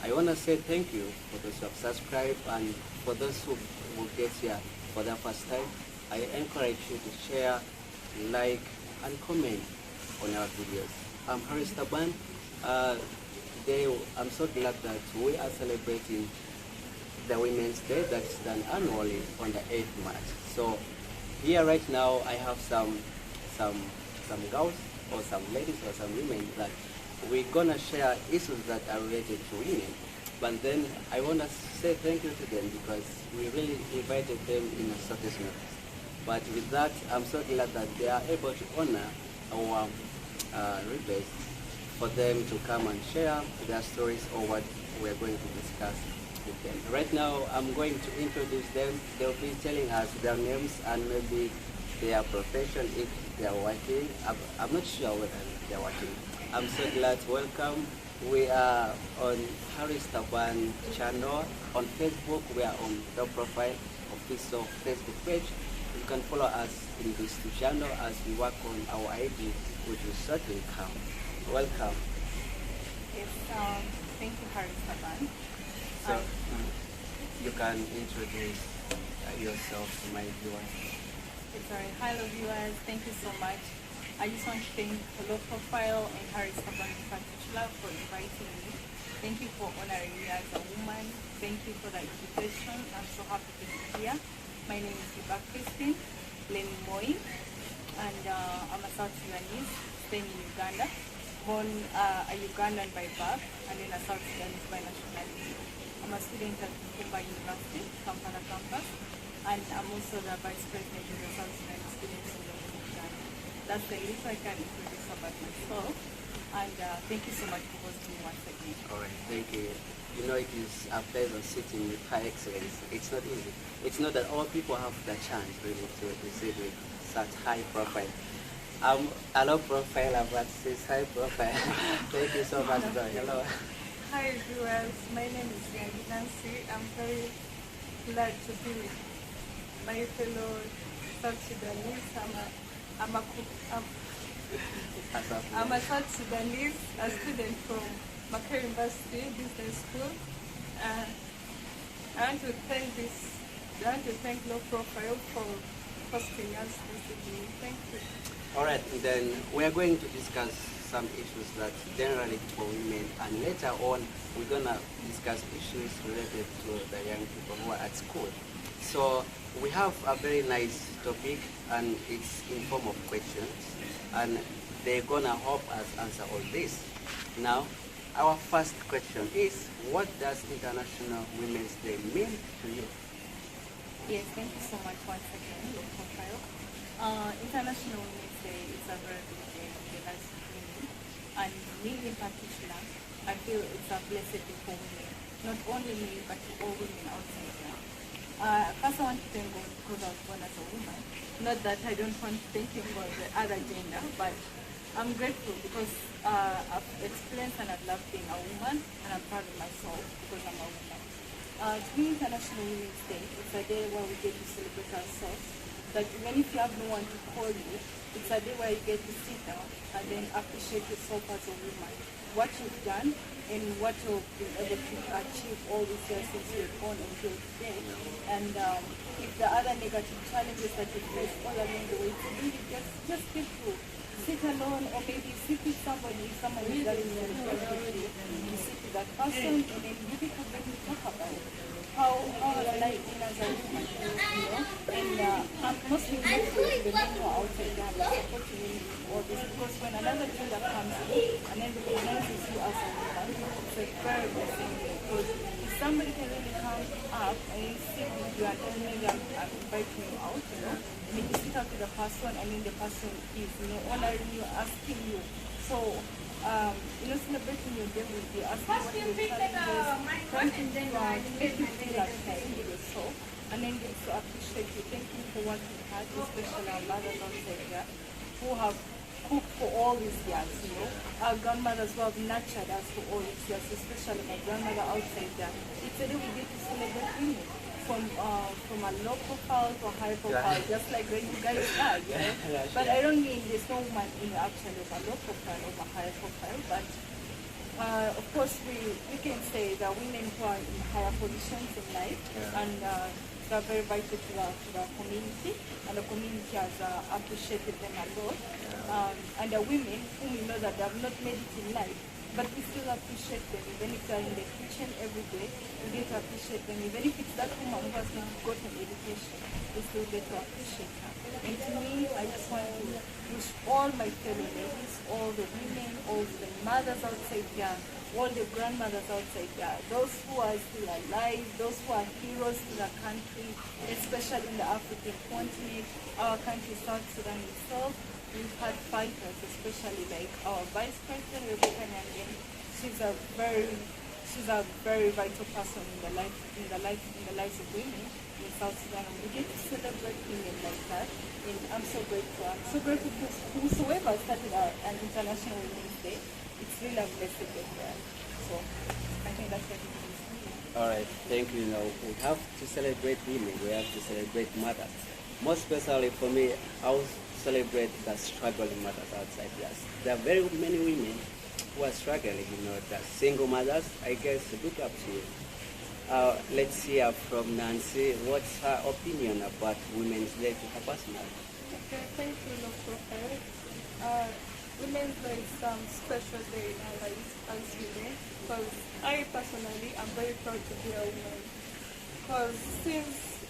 I want to say thank you for those who have subscribed, and for those who will get here for the first time. I encourage you to share, like, and comment on our videos. I'm Harris Taban. Today I'm so glad that we are celebrating the Women's Day that's done annually on the 8th March. So here right now I have some girls or some ladies or some women that we're gonna share issues that are related to women. But then I want to say thank you to them because we really invited them in a certain notice. But with that, I'm so glad that they are able to honor our request for them to come and share their stories or what we're going to discuss with them. Right now, I'm going to introduce them. They'll be telling us their names and maybe their profession if they are working. I'm not sure whether they are working. I'm so glad. Welcome. We are on Harris Taban channel. On Facebook, we are on the profile official Facebook page. You can follow us in this channel as we work on our ID, which will certainly come. Welcome. Yes, thank you, Harris Taban. So, you can introduce yourself to my viewers. Sorry. Hello, viewers. Thank you so much. I just want to thank the Low Profile and Harris Taban in particular for inviting me. Thank you for honoring me as a woman. Thank you for the invitation. I'm so happy to be here. My name is Iba Christine Leni Moi, and I'm a South Sudanese staying in Uganda. Born a Ugandan by birth and then a South Sudanese by nationality. I'm a student at Taban University, Kampala campus, and I'm also the Vice President of the South Sudanese Students Union of Uganda. That's the little I can introduce about myself, and thank you so much for hosting me once again. All right, thank you. You know, it is a pleasure sitting with Her Excellency. It's not easy. It's not that all people have the chance really to sit with such high profile. I'm a low profile, but she's high profile. Thank you so much, Joy. Hello. Hi viewers, my name is Nancy. I'm very glad to be with my fellow South Sudanese. I'm a South Sudanese, a student from Makere University Business School. I want to thank Low Profile for hosting us this evening. Thank you. All right, then we are going to discuss some issues that generally for women, and later on we're gonna discuss issues related to the young people who are at school. So we have a very nice topic, and it's in form of questions, and they're gonna help us answer all this. Now, our first question is, what does International Women's Day mean to you? Yes, thank you so much once again, Low Profile. International Women's Day is a very big day in the lives of women, and me in particular, I feel it's a blessed day for women. Not only me, but all women outside there. First I want to thank God because I was born as a woman. Not that I don't want to thank Him for the other gender, but I'm grateful because I've experienced and I've loved being a woman, and I'm proud of myself because I'm a woman. To me, International Women's Day, it's a day where we get to celebrate ourselves. That even if you have no one to call you, it's a day where you get to sit down and then appreciate yourself as a woman. What you've done and what you've been able to achieve all these years since you're born until today. And if the other negative challenges that you face all along the way, to really just get through. Sit alone, or maybe sit with somebody, if someone is that is with you, you sit with that person, and then you people get to talk about it. How have I been as a woman, you know? And I'm mostly grateful to the men who are outside there, like supporting me with all this, because when another gender comes in and then recognizes you as a woman, it's a very blessing, because if somebody can really come up and sit with you and tell me that I'm inviting you out, you know, and then you sit up with the person, and then the person is, you know, honoring you, asking you. So, you know, celebrating your day with you, asking what your challenges, trying to make you feel like home with yourself, and then get to appreciate you. Thank you for what you had, especially our mothers outside there, who have cooked for all these years, you know. Our grandmothers who have nurtured us for all these years, especially my grandmother outside there. It's a day we get to celebrate women. From a low profile to a high profile, just like you guys are, you know. But I don't mean there's no woman in actually of a low profile or a high profile, but Of course, we can say that women who are in higher positions in life, and they are very vital to the community, and the community has appreciated them a lot. And the women whom we know that they have not made it in life, but we still appreciate them, even if they're in the kitchen every day, we get to appreciate them. Even if it's that woman who has not gotten education, we still get to appreciate her. And to me, I just want to wish all my fellow ladies, all the women, all the mothers outside there, all the grandmothers outside there, those who are still alive, those who are heroes to the country, especially in the African continent, our country, South Sudan itself. We've had fighters, especially like our Vice President, Rebecca Nyangen. She's a very vital person in the lives of women in South Sudan. And we get to celebrate women like that. And I'm so grateful. I'm so grateful to whosoever started an International Women's Day. It's really a blessed day for us. So I think that's what it is. All right, thank you. Now we have to celebrate women. We have to celebrate mothers. Most especially for me, I will celebrate the struggling mothers outside. Yes, there are very many women who are struggling. The single mothers. I guess look up to you. Let's hear from Nancy. What's her opinion about Women's Day to her personal? Okay, thank you, Dr. Eric. Women's Day is some special day in our lives as women, because I personally am very proud to be a woman. Because since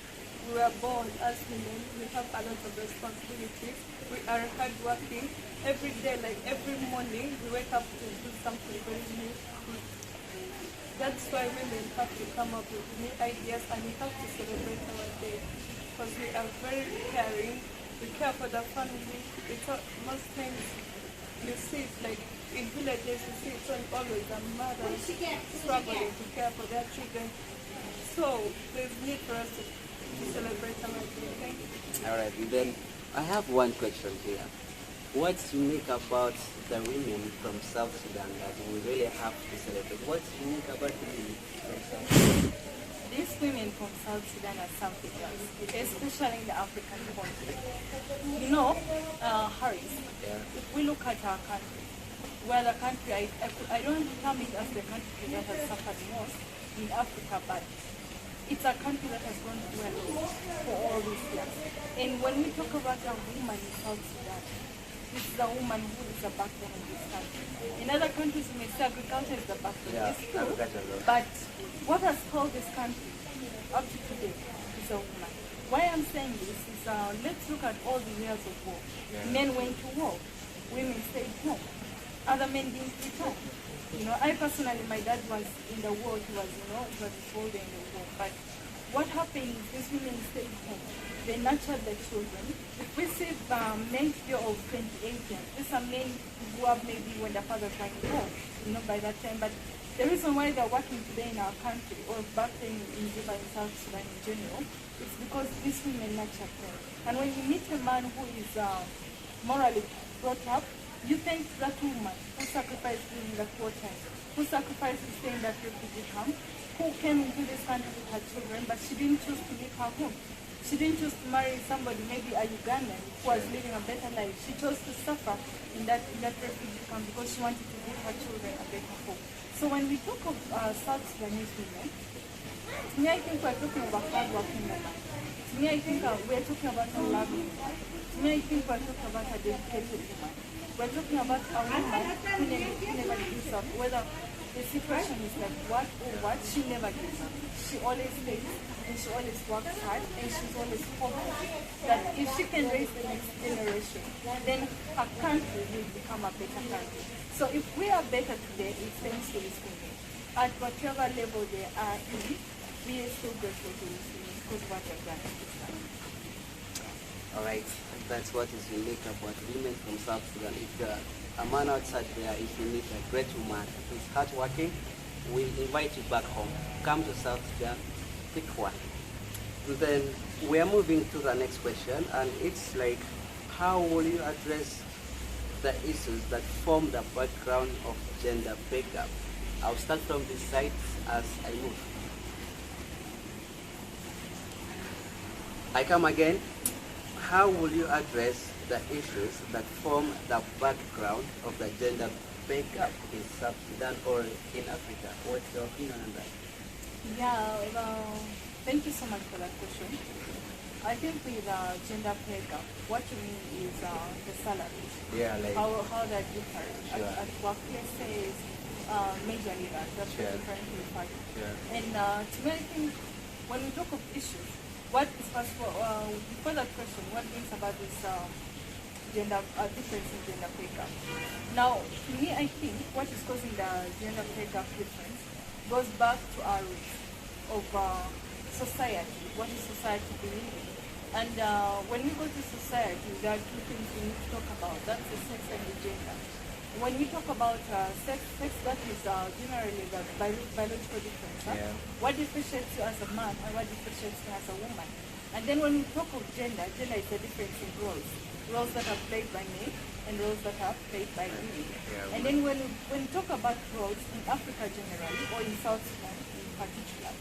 we were born as women, we have a lot of responsibilities. We are hardworking. Every day, like every morning, we wake up to do something very new. That's why women have to come up with new ideas, and we have to celebrate our day. Because we are very caring. We care for the family. Most times, you see it like in villages, you see it's always a mother struggling to care for their children. So there's need for us to celebrate our day. Thank you. All right, and then I have one question here. What's unique about the women from South Sudan that we really have to celebrate? What's unique about the women from South Sudan? These women from South Sudan are something else, especially in the African continent. Harris, if we look at our country, well, the country, I don't term it as the country that has suffered most in Africa, but it's a country that has gone through a lot for all these years. And when we talk about a woman in South Sudan, this is a woman who is the backbone of this country. In other countries, we may say agriculture is the backbone. Yeah, it's true, agriculture. but what has called this country up to today is a woman. Why I'm saying this is, let's look at all the years of war. Yeah. Men went to war, women stayed home, other men didn't return. I personally, my dad was in the war. He was a soldier in the war. But what happened is these women stayed home. They nurtured their children. If we see men here of 28 years, these are men who grew up maybe when their fathers were in war, by that time. But the reason why they're working today in our country, or back then in Juba, in South Sudan in general, is because these women nurtured them. And when you meet a man who is morally brought up, you thank that woman who sacrificed during that wartime, who sacrificed to stay in that refugee camp, who came into this country with her children, but she didn't choose to leave her home. She didn't choose to marry somebody, maybe a Ugandan, who was living a better life. She chose to suffer in that refugee camp because she wanted to give her children a better home. So when we talk of South Sudanese women, to me I think we're talking about hardworking women. To me I think we're talking about a loving woman. To me I think we're talking about a dedicated woman. We're talking about a woman who never gives up, whether the situation is like what or what, she never gives up. She always stays and she always works hard and she's always hopeful that if she can raise the next generation, then her country will become a better country. So if we are better today, it's thanks to these women. At whatever level they are in, we are still grateful to these women because what they've done in this country. All right, that's what is unique about women from South Sudan. If a man outside there is unique, a great woman, who's hardworking, we invite you back home. Come to South Sudan, pick one. And then we are moving to the next question, and it's like, how will you address the issues that form the background of gender pay gap? I'll start from this side as I move. I come again. How will you address the issues that form the background of the gender pay gap in South Sudan or in Africa? What's your opinion on that? Yeah, thank you so much for that question. I think with gender pay gap, what you mean is the salaries. Yeah, like How that differ Sure. at workplaces, majorly that's what Sure. we're trying to refer to. Sure. And to me, I think when we talk of issues, what is first before that question, what brings about this gender difference in gender pay gap? Now, to me, I think what is causing the gender pay gap difference goes back to our roots of society. What is society believing? And when we go to society, there are two things we need to talk about. That's the sex and the gender. When we talk about sex, that is generally the biological difference. Yeah. What differentiates you as a man and what differentiates you as a woman. And then when we talk of gender is the difference in roles. Roles that are played by men and roles that are played by women. Yeah. And then when we talk about roles in Africa generally, or in South Sudan in particular,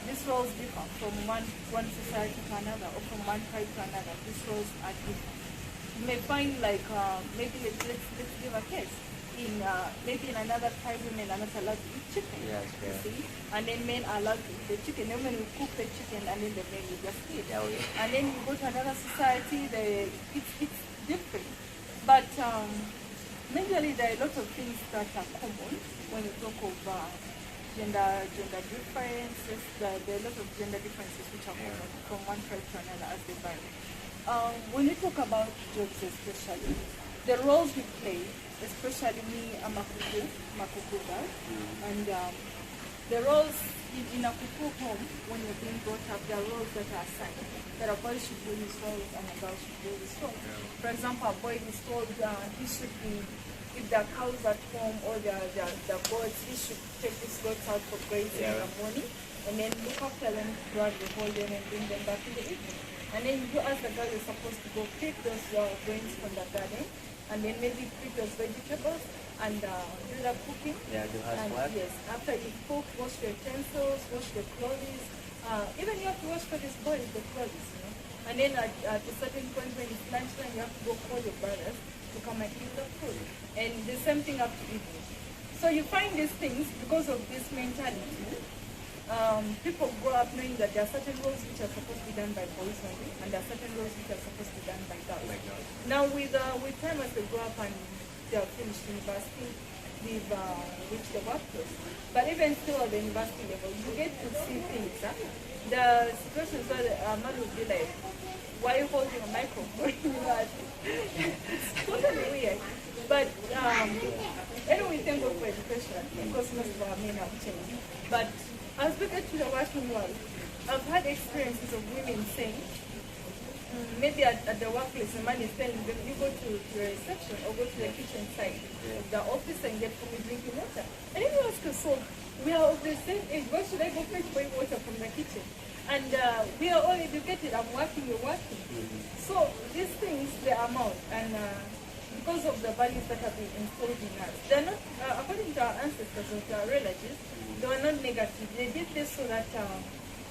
these roles differ from one society to another, or from one tribe to another. These roles are different. You may find like maybe let's give a case. In maybe in another tribe, women are not allowed to eat chicken. Yes, You yeah. see, and then men are allowed to eat the chicken. The women will cook the chicken, and then the men will just eat. Yeah, we- And then you go to another society, it's different. But majorly there are a lot of things that are common when you talk of gender differences. There are a lot of gender differences which are common from one tribe to another as they vary. When we talk about jobs especially, the roles we play, especially me, I'm a Makuku girl, and the roles in a Kuku home, when you're being brought up, there are roles that are assigned, that a boy should do this role and a girl should do this role. For example, a boy is told he should be, if there are cows at home or the goats, he should take these goats out for grazing in the morning, and then look after them throughout the whole day and bring them back in the evening. And then you as the girl is supposed to go pick those grains from the garden, and then maybe pick those vegetables and do the cooking. Yeah, do And housework. yes, after you cook, wash your utensils, wash your clothes. Even you have to wash for this boys the clothes, you know. And then at a certain point when it's lunchtime, you have to go call your brothers to come and eat the food. And the same thing up to evening. So you find these things because of this mentality. People grow up knowing that there are certain roles which are supposed to be done by boys only, and there are certain roles which are supposed to be done by girls. Now with time as they grow up and they have finished university, they've reached the workplace. But even still at the university level, you get to see things. The situations where a man would be like, why are you holding a microphone? It's totally weird. But anyway, thank God for education, because most of our men have changed. But as we get to the working world, I've had experiences of women saying, maybe at the workplace, the man is telling them, you go to the reception or go to the kitchen side of the office and get for me drinking water. And then you ask us, so we are of the same age, why should I go fetch boil water from the kitchen? And we are all educated, I'm working, you're working. So these things, they amount, and because of the values that have been installed in us, they're not, according to our ancestors or to our relatives, they were not negative. They did this so that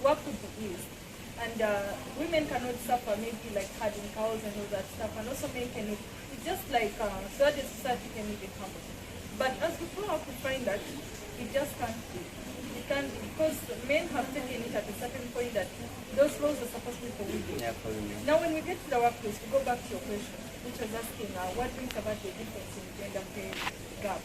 work could be eased. And women cannot suffer maybe like herding cows and all that stuff. And also men cannot, it's just like, so that the society can live in harmony. But as we grow up, we find that it just can't be. It can't be, because men have taken it at a certain point that those roles are supposed to be for women. Yeah, for women. Now when we get to the workplace, we go back to your question, which was asking what brings about the difference in gender pay gap.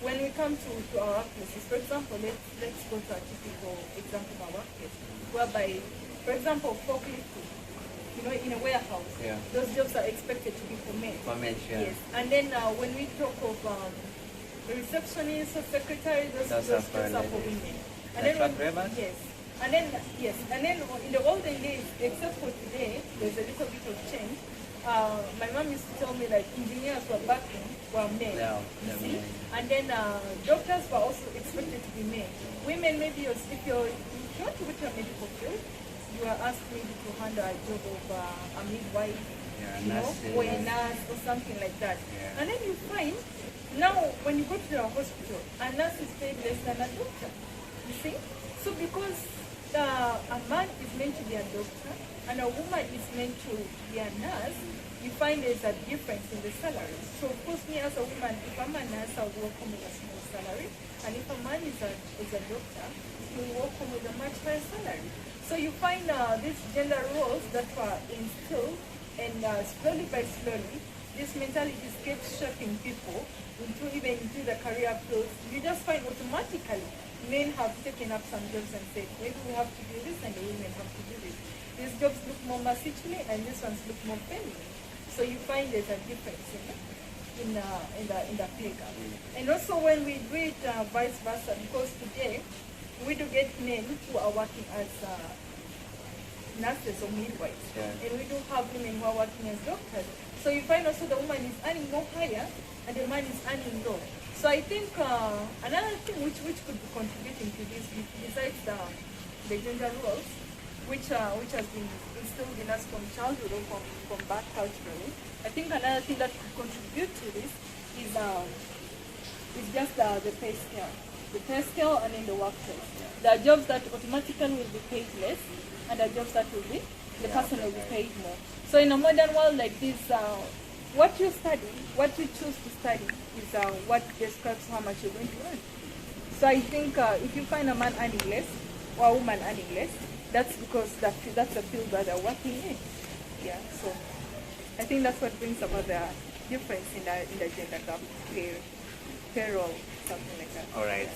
When we come to our workplaces, for example, let's go to a typical example of our workplace, whereby, for example, forklifting, you know, in a warehouse, those jobs are expected to be for men. For men, sure. Yes. And then when we talk of receptionists or secretaries, those jobs are for women. And then yes. And then in the olden days, except for today, there's a little bit of change. My mom used to tell me like engineers were back then were men, you see? Men. And then doctors were also expected to be men. Women, maybe if you want to go to a medical field, you are asked maybe to handle a job of a midwife, or a nurse or something like that. Yeah. And then you find, now when you go to the hospital, a nurse is paid less than a doctor, you see? So because a man is meant to be a doctor and a woman is meant to be a nurse, you find there's a difference in the salaries. So of course, me as a woman, if I'm a nurse, I'll work home with a small salary. And if a man is a doctor, he will work home with a much higher salary. So you find these gender roles that were instilled, and slowly by slowly, this mentality keeps shaping people into the career fields. You just find automatically men have taken up some jobs and said, maybe we have to do this and the women have to do this. These jobs look more masculine and these ones look more feminine. So you find there's a difference in the playground. And also when we do it vice versa, because today we do get men who are working as nurses or midwives, and we do have women who are working as doctors. So you find also the woman is earning more higher and the man is earning low. So I think another thing which could be contributing to this, besides the gender roles, which has been instilled in us from childhood or from back culturally, I think another thing that could contribute to this is just the pay scale. The pay scale and in the workplace. There are jobs that automatically will be paid less, and there are jobs that will be, the person will be paid more. So in a modern world like this, what you study, what you choose to study is what describes how much you're going to earn. So I think if you find a man earning less or a woman earning less, that's because that's the field that they're working in. Yeah, so I think that's what brings about the difference in the gender gap, payroll, something like that. All right.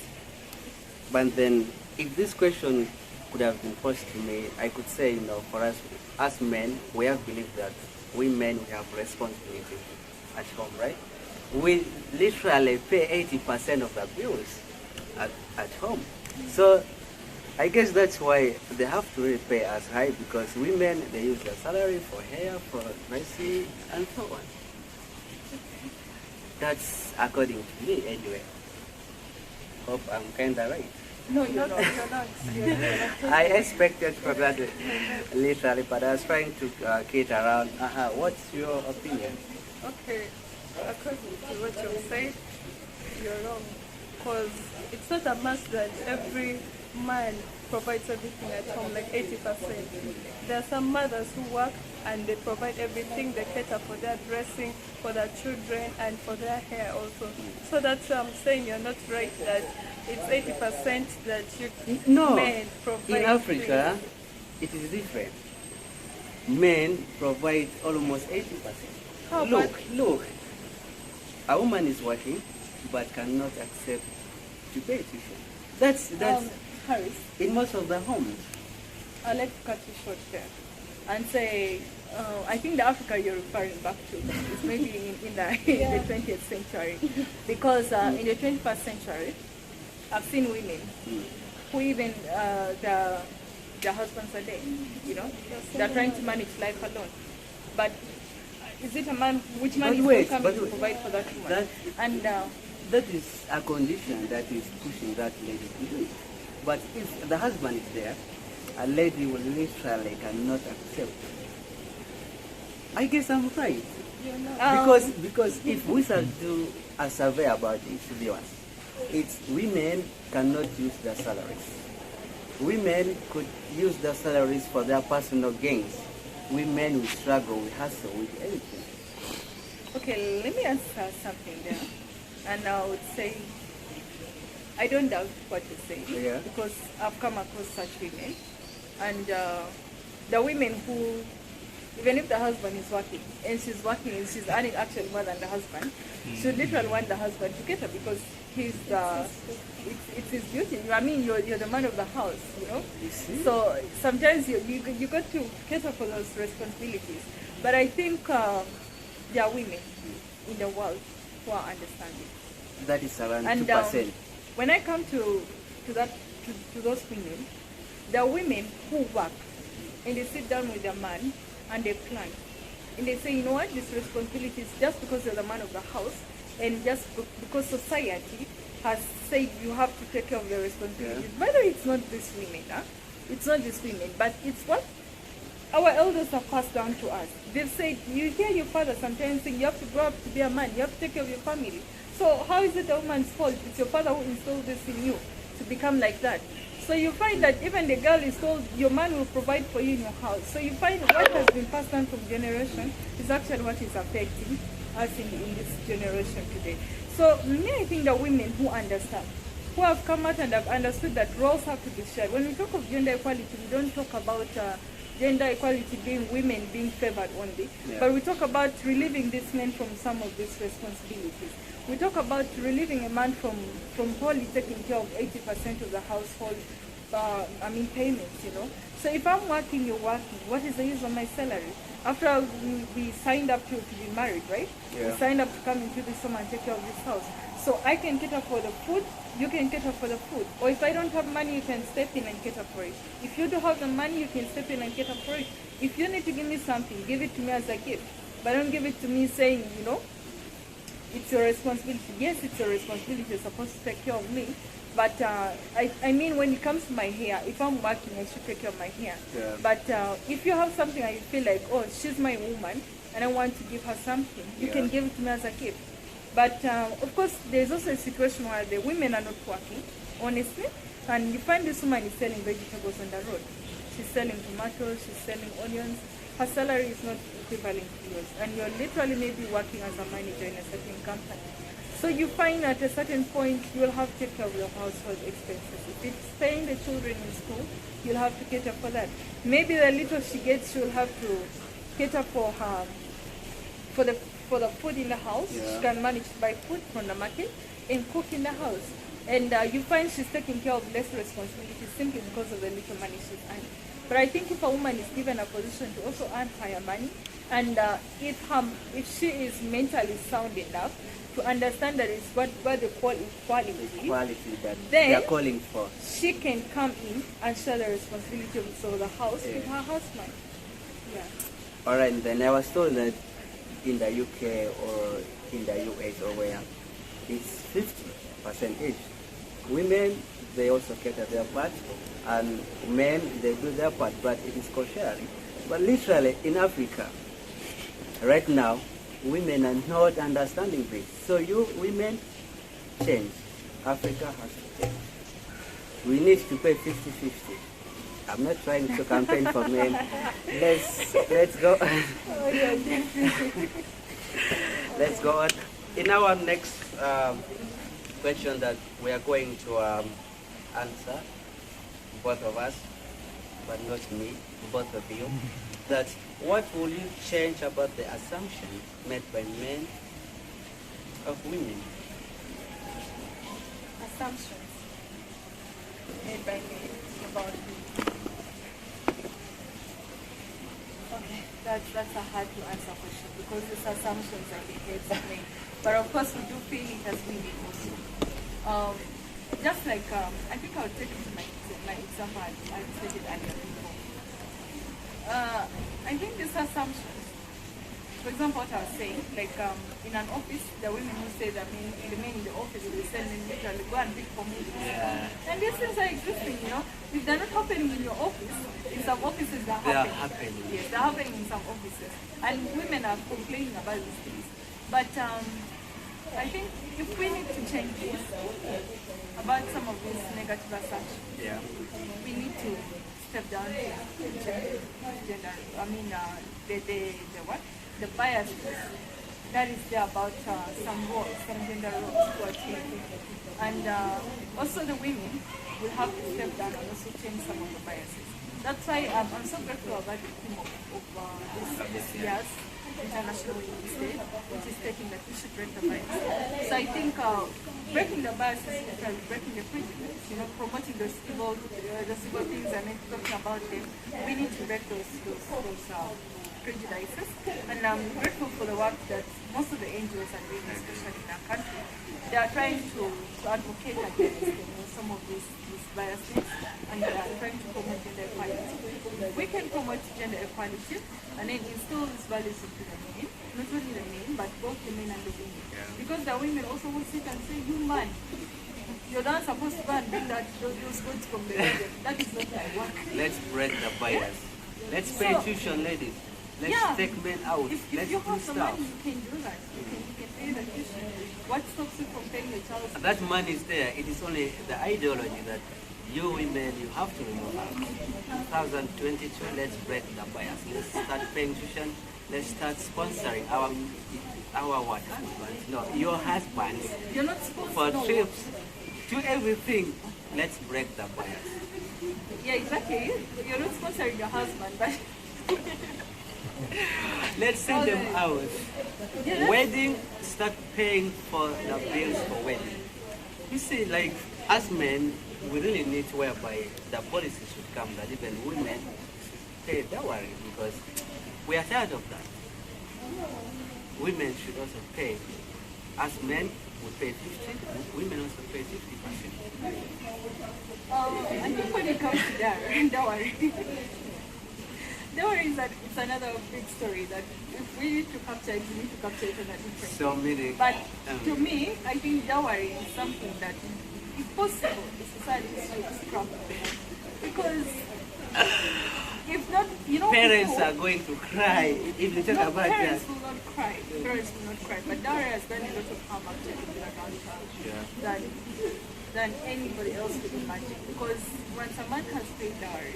But then, if this question could have been posed to me, I could say, for us as men, we have believed that we men, we have responsibility at home, right? We literally pay 80% of the bills at home. So I guess that's why they have to really pay us high, because women, they use their salary for hair, for dressing, and so on. That's according to me anyway. Hope I'm kind of right. No, you're not. You're not. I expected for that literally, but I was trying to kid around. What's your opinion? Okay, according to what you said, you're wrong. Because it's not a must that every man provides everything at home, like 80%. There are some mothers who work and they provide everything. They cater for their dressing, for their children, and for their hair also. So that's why I'm saying you're not right that it's 80% that men provide. In Africa, it is different. Men provide almost 80%. Look. A woman is working, but cannot accept to pay tuition. That's Harris, in most of the homes. I'd like to cut you short there and say, I think the Africa you're referring back to is maybe in the 20th century. Because in the 21st century, I've seen women who even their husbands are dead, they're trying to manage life alone. But is it a man, which man is coming to provide for that woman? That is a condition that is pushing that lady to do it. But if the husband is there, a lady will literally cannot accept. I guess I'm right. Because if we shall do a survey about it, to be honest, it's women cannot use their salaries. Women could use their salaries for their personal gains. Women will struggle, will hustle with anything. Okay, let me answer something there. And I would say, I don't doubt what you say, because I've come across such women. And the women who, even if the husband is working, and she's earning actually more than the husband, she would literally want the husband to cater, because it's his duty. I mean, you're the man of the house, So sometimes you got to cater for those responsibilities. But I think there are women in the world who are understanding. That is around 2%. When I come to those women, there are women who work and they sit down with their man and they plan. And they say, you know what, this responsibility is just because you're the man of the house and just because society has said you have to take care of the responsibilities. By the way, it's not these women, It's not these women, but it's what our elders have passed down to us. They've said, you hear your father sometimes saying you have to grow up to be a man, you have to take care of your family. So how is it a woman's fault? It's your father who instilled this in you to become like that. So So you find that even the girl is told your man will provide for you in your house. So you find what has been passed down from generation is actually what is affecting us in this generation today. So me, I think the women who understand, who have come out and have understood that roles have to be shared. When we talk of gender equality, we don't talk about gender equality being women being favored only, but we talk about relieving these men from some of these responsibilities. We talk about relieving a man from wholly taking care of 80% of the household payments, you know. So if I'm working, you're working, what is the use of my salary? After all, we signed up to be married, right? We signed up to come into this home and take care of this house. So I can cater for the food, you can cater for the food. Or if I don't have money, you can step in and cater for it. If you do have the money, you can step in and cater for it. If you need to give me something, give it to me as a gift. But don't give it to me saying, you know, it's your responsibility. Yes, it's your responsibility. You're supposed to take care of me. But I mean, when it comes to my hair, if I'm working, I should take care of my hair. But if you have something and you feel like, oh, she's my woman, and I want to give her something, you can give it to me as a gift. But of course, there's also a situation where the women are not working, honestly, and you find this woman is selling vegetables on the road. She's selling tomatoes, she's selling onions. Her salary is not equivalent to yours, and you're literally maybe working as a manager in a certain company. So you find at a certain point you'll have to take care of your household expenses. If it's paying the children in school, you'll have to cater for that. Maybe the little she gets, she'll have to cater for her, for the food in the house. She can manage to buy food from the market and cook in the house. And you find she's taking care of less responsibilities simply because of the little money she's earning. But I think if a woman is given a position to also earn higher money, and if she is mentally sound enough to understand that it's what they call equality that then they are calling for, she can come in and share the responsibility of the house with her husband. All right, then I was told that in the UK or in the US or where, it's 50% each. Women, they also cater their part, and men, they do their part, but it is co-sharing. But literally in Africa, right now, women are not understanding this. So you women, change. Africa has to change. We need to pay 50-50. I'm not trying to campaign for men. Let's go. Let's go on. In our next question that we are going to answer, both of us, but not me, both of you, that what will you change about the assumptions made by men of women? Assumptions made by men about women. Okay, that's a hard to answer question because these assumptions are the heads of men. But of course we do feel it as women also. Just like, I think I'll take it to my example I stated earlier before. I think these assumptions, for example, what I was saying, like in an office, the women who say that the men in the office will send them literally go and pick for me. And these things are existing, you know. If they're not happening in your office, in some offices they are happening. Yes, they're happening in some offices. And women are complaining about these things. But I think if we need to change this, about some of these negative assumptions, we need to step down gender. I mean, the biases that is there about some roles, some gender roles who are changing, and also the women will have to step down and also change some of the biases. That's why I'm so grateful about the theme of this year's International Women's Day, which is stating that we should break the biases. So I think breaking the biases is breaking the prejudice, you know, promoting the civil things and then talking about them. We need to break those prejudices. And I'm grateful for the work that most of the NGOs are doing, especially in our country. They are trying to advocate against some of these biases, and they are trying to promote gender equality. We can promote gender equality and then instill these values into the men, not only the men, but both the men and the women. Because the women also will sit and say, you man, you're not supposed to go and bring those goods from the garden. That is not my work. Let's break the bias. Let's pay tuition, ladies. Let's take men out. If you have the money, you can do that. You can pay the tuition. What stops you from paying the child? That money is there. It is only the ideology that you women, you have to remove that. 2022, let's break the bias. Let's start paying tuition. Let's start sponsoring our what husbands? No, your husbands You're not supposed for to know. trips. Do everything. Let's break the bias. Yeah, exactly. You're not sponsoring your husband, but Let's send them out. yeah, Wedding, start paying for the bills for wedding. You see, like as men, we really need to whereby the policy should come that even women pay dowry because we are tired of that. Women should also pay. As men, we pay 50, women also pay 50%. I think when it comes to dowry, dowry is that it's another big story that if we need to capture it, we need to capture it in a different So many. But to me, I think dowry is something that, if possible, the society should scrap because if not, you know, Parents people, are going to cry if you talk no, about that. parents will not cry. Parents will not cry. But dowry has done a lot of harm actually to the culture Yeah. than anybody else could imagine. Because once a man has paid dowry,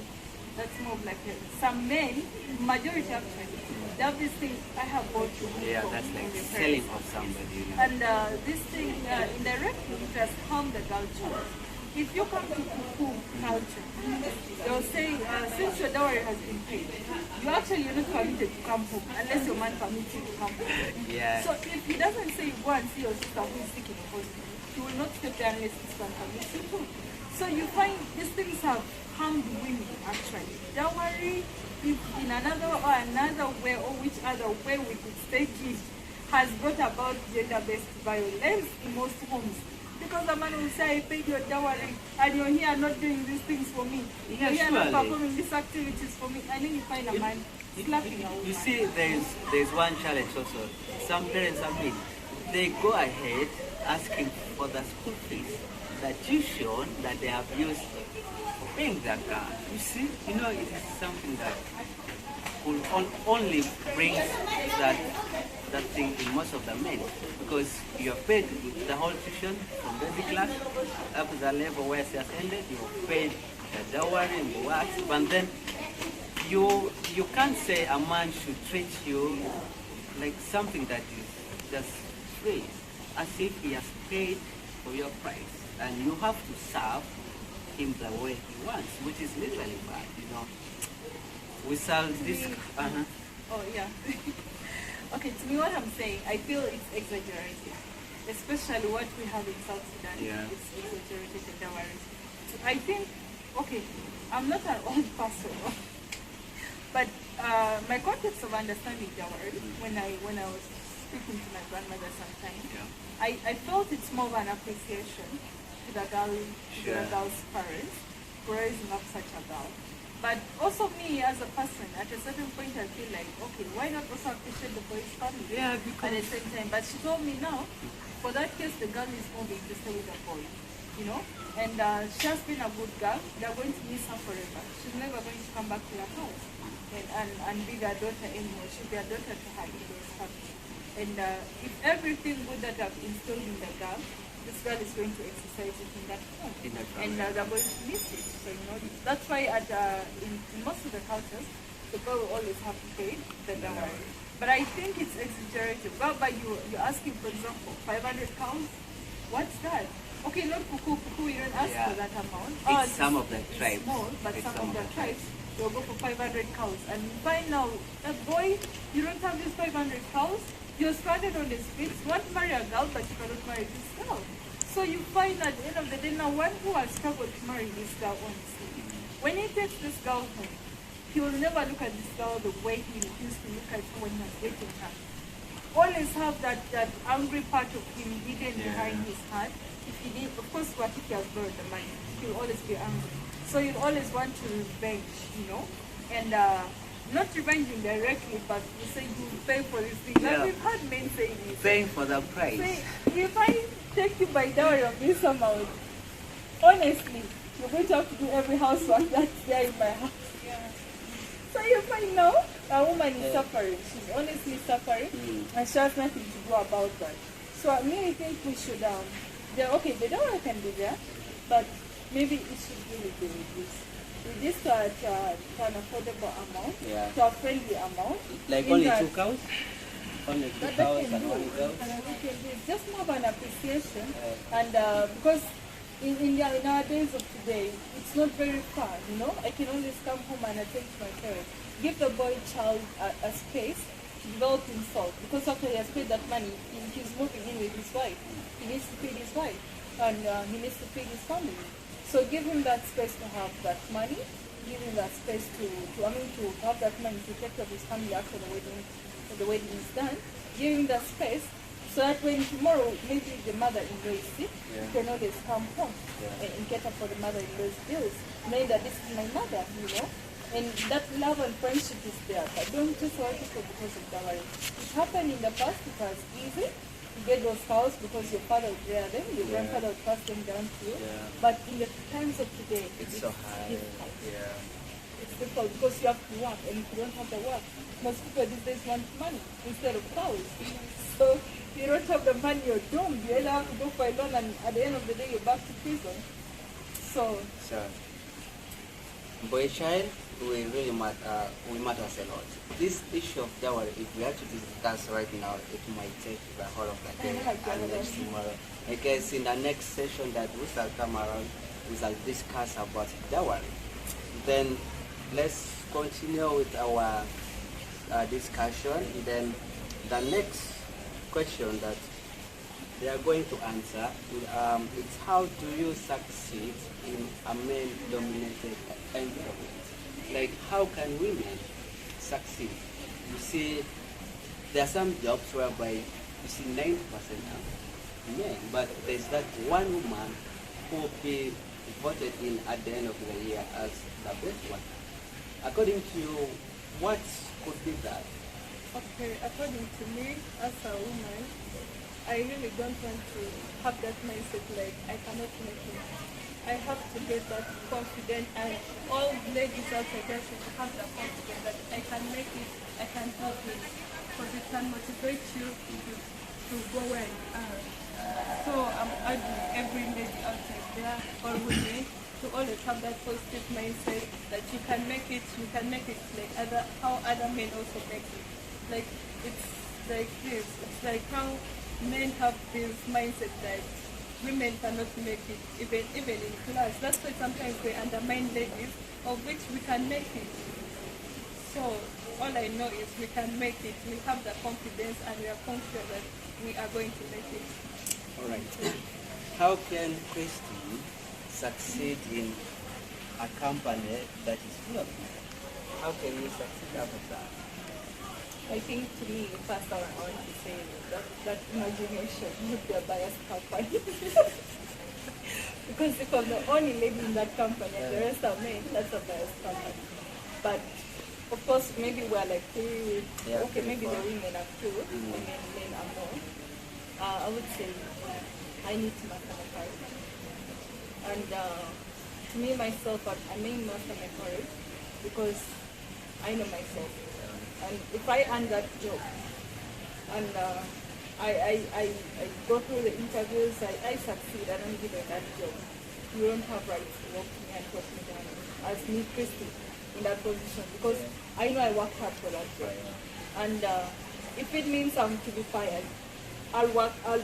that's more of like some men, majority actually, they have this thing, I have bought you. Yeah, from that's like your selling parents. of somebody. You know? And this thing, indirectly, it has harmed the culture. If you come to Kuku culture, they'll say, since your dowry has been paid, you're not permitted to come home unless your man permits you to come home. Yeah. So if he doesn't say go and see your sister who is sick in the hospital, he will not stay there unless his man permits you to. So you find these things have harmed women actually. Dowry, if in another way or which other way we could state it, has brought about gender-based violence in most homes. Because the man will say, I paid your dowry, and you're here not doing these things for me. Yeah, You're here not surely. performing these activities for me. And then you find a man slapping a woman. You see, there's one challenge also. Some parents, they go ahead asking for the school fees, the tuition that they have used for paying their car. You see, it is something that will only bring that thing in most of the men, because you have paid the whole tuition from baby class up to the level where it has ended. You have paid the dowry and the works, but then you can't say a man should treat you like something that is just free, as if he has paid for your price, and you have to serve him the way he wants, which is literally bad. We sell this. Oh, yeah. Okay, to me what I'm saying, I feel it's exaggerated. Especially what we have in South Sudan. Yeah. It's exaggerated in dowries. So I think, okay, I'm not an old person, but my context of understanding dowry, when I was speaking to my grandmother sometimes, Yeah. I felt it's more of an appreciation to the girl's parents for raising up such a girl. But also me as a person, at a certain point I feel like, okay, why not also appreciate the boy's family Yeah, at because the same time? But she told me now, for that case, the girl is more interested with the boy, and she has been a good girl. They're going to miss her forever. She's never going to come back to your house and be their daughter anymore. She'll be a daughter to her in-laws family. And if everything good that I've instilled in the girl, this girl is going to exercise it in that home. And they're going to miss it. So, that's why in most of the cultures, the girl will always have to pay the dowry. But I think it's exaggerated. But you're asking, for example, 500 cows? What's that? Okay, not Kuku, you don't ask for that amount. It's some of the tribes. Small, but It's some of the tribes, they'll go for 500 cows. And by now, that boy, you don't have these 500 cows, you're stranded on the streets. You want to marry a girl, but you cannot marry this girl. So you find at the end of the day, now one who has struggled to marry this girl, honestly, when he takes this girl home, he will never look at this girl the way he used to look at her when he was dating her. Always have that angry part of him hidden behind his heart. If he did, of course, what if he has borrowed the money? He'll always be angry. So you'll always want to revenge, and not revenging directly, but you say you pay for this thing. Like we've had men saying this. paying for the price. Say, if I take you by dowry of this amount, honestly, you're going to have to do every housework that's there in my house. So you find now a woman is suffering. She's honestly suffering, and she has nothing to do about that. So I think we should, the dowry can be there, but maybe it should really be reduced to an affordable amount, Yeah. to a friendly amount. Like in only that- 2 cows? Only 2 that cows can and do. 1 girl? We can do just more of an appreciation, and because in our days of today, it's not very far. You know, I can always come home and attend to my parents. Give the boy child a space to develop himself, because after he has paid that money, he's moving in with his wife. He needs to feed his wife, and he needs to feed his family. So give him that space to have that money. Give him that space to have that money to take care of his family after the wedding is done. Give him that space so that when tomorrow maybe the mother-in-law is sick, you can always come home and cater for the mother-in-law's bills, knowing that this is my mother, you know. And that love and friendship is there. But don't just want people because of dowry. It happened in the past. It was easy to get those cows because your father would rear them, your grandfather would pass them down to you. Yeah. But in the times of today, It's so high. difficult. Yeah. It's difficult because you have to work, and if you don't have the work, most people these days want money instead of cows. So you don't have the money, you're doomed. You either have to go for a loan, and at the end of the day, you're back to prison. So So, boy child, we really matters a lot. This issue of dowry, if we actually discuss right now, it might take the whole of the day and next tomorrow. Because in the next session that we shall come around, we shall discuss about dowry. Then let's continue with our discussion. Then the next question that they are going to answer is how do you succeed in a male-dominated environment? Like, how can women succeed? You see, there are some jobs whereby you see 90% are men, but there's that one woman who will be voted in at the end of the year as the best one. According to you, what could be that? Okay, according to me, as a woman, I really don't want to have that mindset like I cannot make it. I have to get that confident, and all ladies out there should have that confidence that I can make it, I can help it, because it can motivate you to go where you are. So I'm urging every lady out there, or women, to always have that positive mindset that you can make it like how other men also make it. Like it's like this. It's like how men have this mindset that women cannot make it, even in class. That's why sometimes they undermine ladies, of which we can make it. So all I know is we can make it. We have the confidence, and we are confident that we are going to make it. All right. How can Christy succeed in a company that is full of men? How can you succeed after that? I think to me, first I want to say that imagination would be a biased company. Because if I'm the only lady in that company and the rest are men, that's a biased company. But of course, maybe we're like three, maybe the women are two, and then men are more. I would say I need to master my courage. And to me, myself, I may master my courage because I know myself. And if I earn that job, and I go through the interviews, I succeed, I don't give it that job, you don't have right to walk me and put me down as me, Christy, in that position, because I know I worked hard for that job. And if it means I'm to be fired, I'll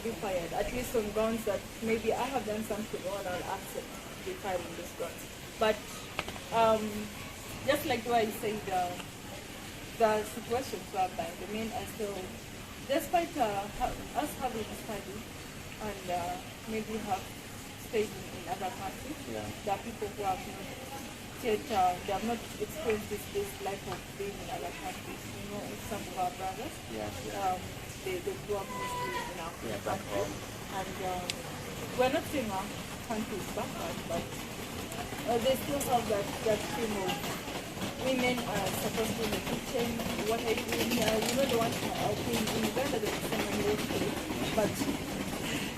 be fired, at least on grounds that maybe I have done something wrong, I'll accept to be fired on this grounds. But just like what I said, the situations whereby the men are still, despite us having studied and maybe have stayed in other countries, there are people who have not yet, they have not experienced this life of being in other countries. You know, some of our brothers, they grew up mostly in our country, and we're not saying our country is backward, but they still have that stream of women are supposed to be in the kitchen. What are you doing here? You know, they want to, I think in Uganda there's so many ways to it, but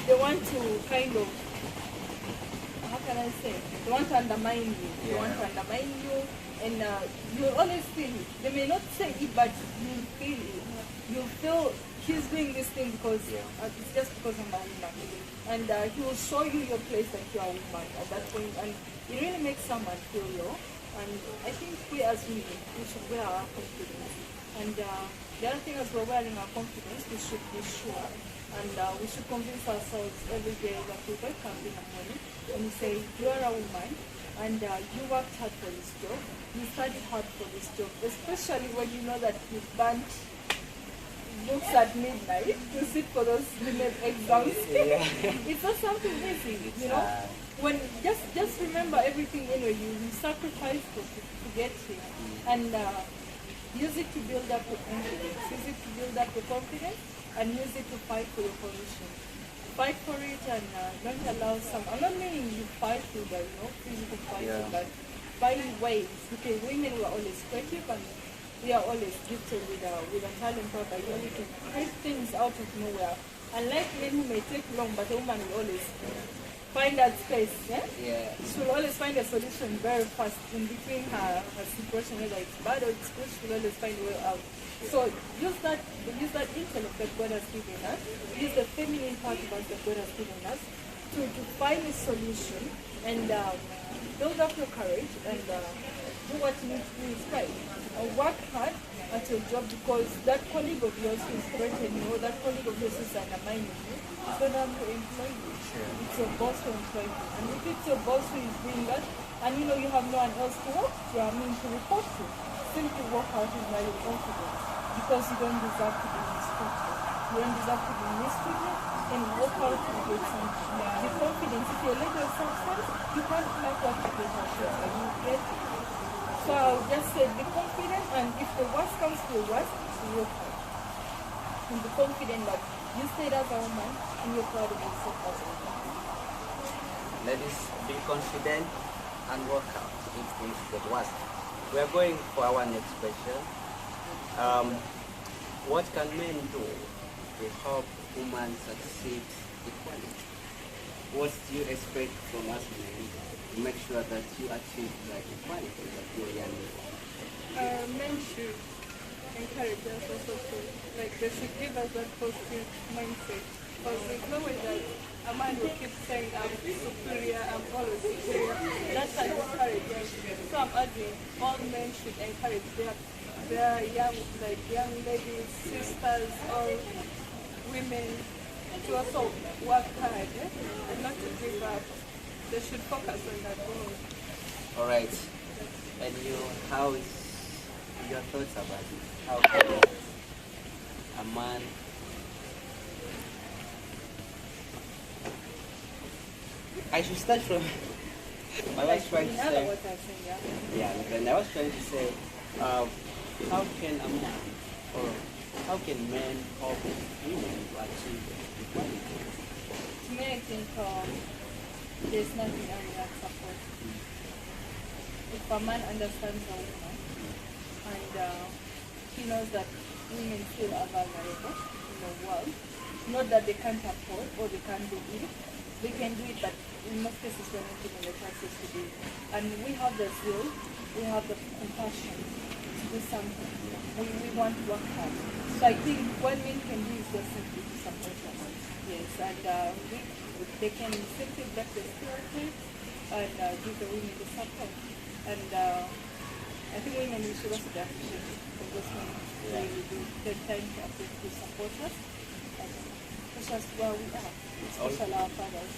they want to kind of, how can I say, they want to undermine you. They want to undermine you, and you always feel it. They may not say it, but you feel it. You feel he's doing this thing because it's just because I'm a woman. And he will show you your place that you are a woman at that point. And it really makes someone feel low. And I think we as women, we should wear our confidence. And the other thing as we're wearing our confidence, we should be sure. And we should convince ourselves every day that we wake up in the morning and we say, you are a woman and you worked hard for this job, you studied hard for this job, especially when you know that you burnt books at midnight to sit for those women exams. It's not something easy, you know. When just remember everything anyway you sacrificed to get here, and use it to build up your confidence. Use it to build up your confidence, and use it to fight for your position. Fight for it, and don't allow some. I'm not meaning you fight through the physical fighting, but find ways. Because women were always creative, and we are always gifted with a talent whereby we can create things out of nowhere. Unlike men who may take long, but a woman will always find that space. She will always find a solution very fast in between her situation, whether it's bad or it's good. She will always find a way out. So use that intellect that God has given us. Use the feminine part of us that God has given us to find a solution and build up your courage and do what you need to do is right. Work hard at your job, because that colleague of yours who is threatening you, or that colleague of yours who is undermining you, is going to have to employ you. It's your boss who employs you. And if it's your boss who is doing that, and you know you have no one else to work to, to report to, simply work out in your confidence, because you don't deserve to be mistreated. You don't deserve to be mistreated, and work out to get something. The confidence, if you're led of substance, you can't like what you get yourself, and you get it. So I'll just say be confident, and if the worst comes to the worst, work hard. And be confident that you stayed as a woman and you're proud of yourself as a woman. Ladies, be confident and work out if things get worse. We are going for our next question. What can men do to help women succeed equally? What do you expect from us men to make sure that you achieve like equality that you're young? Men should encourage us also to, like, they should give us that positive mindset. Because there's no way that a man will keep saying, I'm superior, I'm always superior. That can discourage us. So I'm urging all men should encourage their young ladies, sisters, or women to also work hard and not to give up. They should focus on that goal. All right. And you, how is your thoughts about it? How can a man I should start from I was trying to say and I was trying to say how can a man or how can men help women to achieve equality? To me, I think there's nothing wrong with that support. If a man understands a woman and he knows that women still are vulnerable in the world, not that they can't afford or they can't do it, they can do it, but in most cases we're not given the chances to do it. And we have the zeal, we have the compassion to do something. We want to work hard. So I think what men can do is just simply to support us. Yes, and they can simply break the stereotype and give the women the support. And I think women, we should also be appreciated for those men who really do take time to support us and push us where we are, especially our fathers.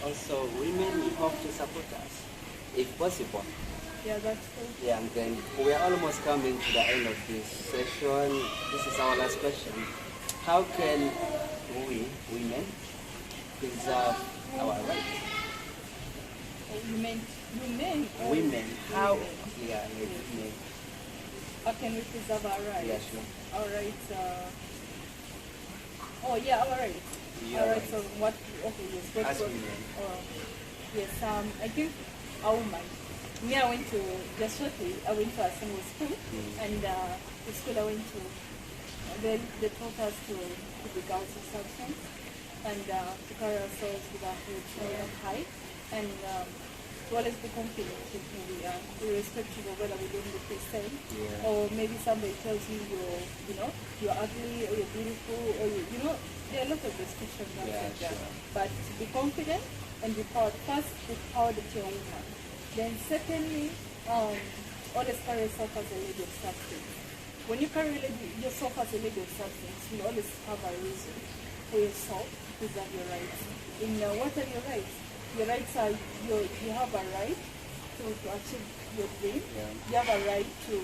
Also, women have to support us, if possible. Yeah, that's true. Yeah, and then we are almost coming to the end of this session. This is our last question. How can we, women, preserve our rights? Women, how? Yeah, women. How can we preserve our rights? Yeah, sure. Our rights, our rights. Yeah, Our rights on what, okay, yes. As women. Yes, I think a woman. Me, I went to a single school, and the school I went to, they taught us to be girls of substance, and to carry ourselves with our heads held up high, and to always be confident in who we are. irrespective of whether we don't look the same. Yeah. Or maybe somebody tells you you're ugly or you're beautiful or there are a lot of restrictions out Yeah, there. sure. But to be confident and be proud. First, be proud that you're a woman. Then secondly, always carry yourself as a lady of substance. When you carry yourself as a lady of substance, you always have a reason for yourself to preserve your rights. What are your rights? Your rights are you have a right to achieve your dream. Yeah. You have a right to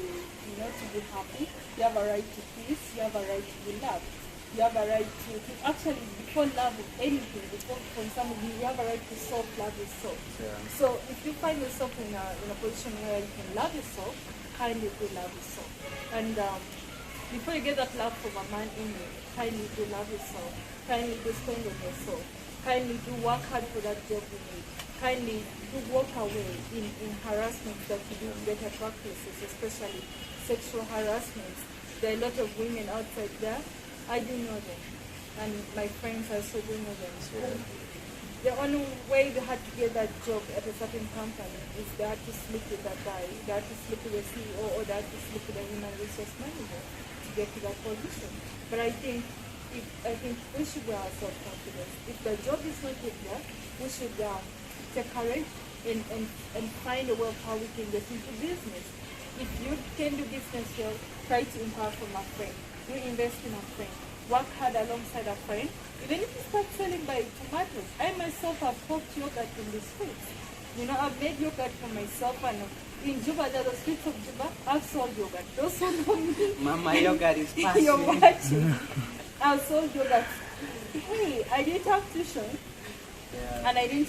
be happy. You have a right to peace. You have a right to be loved. You have a right to actually, before love of anything, before from somebody, you have a right to self-love yourself. Yeah. So if you find yourself in a position where you can love yourself, kindly do love yourself. And before you get that love from a man in you, kindly do love yourself. Kindly do spend on yourself. Kindly do work hard for that job you need. Kindly do walk away in harassment that you do get at workplaces, especially sexual harassment. There are a lot of women outside there. I do know them, and my friends also do know them. Yeah. The only way they had to get that job at a certain company is they had to sleep with that guy, they had to sleep with the CEO, or they had to sleep with the human resource manager to get to that position. But I think we should have self-confidence. If the job is not yet there, we should take courage and find a way of how we can get into business. If you can do business well, try to empower from a friend. You invest in a friend. Work hard alongside a friend. Even if you start selling by tomatoes. I myself have cooked yogurt in the streets. I've made yogurt for myself, and in Juba, the streets of Juba, I've sold yogurt. Those who know me, Mama, yogurt is passing. you're watching. I've sold yogurt. Hey, I didn't have tuition. Yeah. And I didn't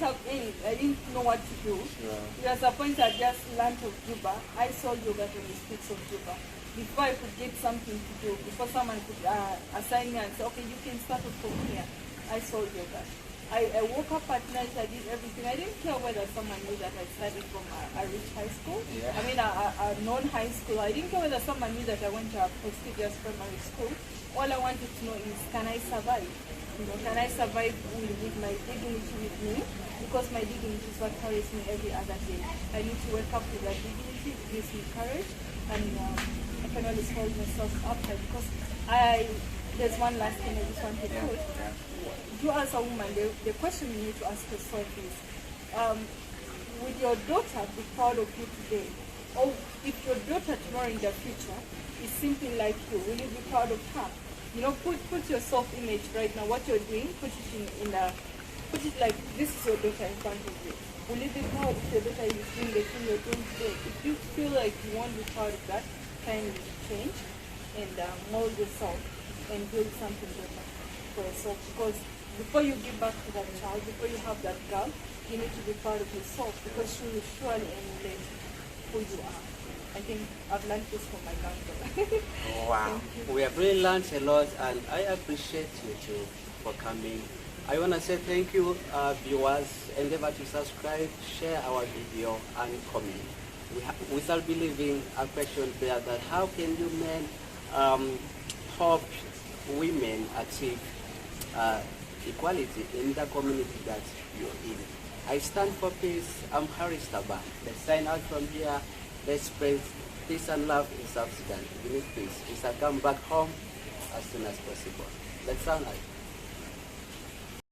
know what to do. Sure. There was a point I just learned of Juba. I sold yogurt on the streets of Juba. Before I could get something to do, before someone could assign me and say, okay, you can start it from here, I sold yogurt. I woke up at night, I did everything. I didn't care whether someone knew that I studied from a rich high school. Yeah. I mean, a non-high school. I didn't care whether someone knew that I went to a prestigious primary school. All I wanted to know is, can I survive? Can I survive with my dignity with me? Because my dignity is what carries me every other day. I need to wake up with that dignity, it gives me courage, and I can always hold myself upright. Because there's one last thing I just want to put. You as a woman, the question you need to ask yourself is, will your daughter be proud of you today? Or if your daughter tomorrow in the future is simply like you, will you be proud of her? Put your self-image right now, what you're doing, put it like this is your daughter in front of you. Will you be proud if your daughter is doing the thing you're doing today? If you feel like you won't be proud of that, kindly change and mold yourself and build something better for yourself. Because before you give back to that child, before you have that girl, you need to be proud of yourself, because she will surely emulate who you are. I think I've learned this from my grandmother. Wow. We have really learned a lot, and I appreciate you too for coming. I want to say thank you, viewers. Endeavor to subscribe, share our video, and comment. We shall be leaving a question there that how can you men help women achieve equality in the community that you're in? I stand for peace. I'm Harris Taban. Let's sign out from here. Let's spread peace and love in South Sudan. We need peace. We shall come back home as soon as possible. Let's sign out.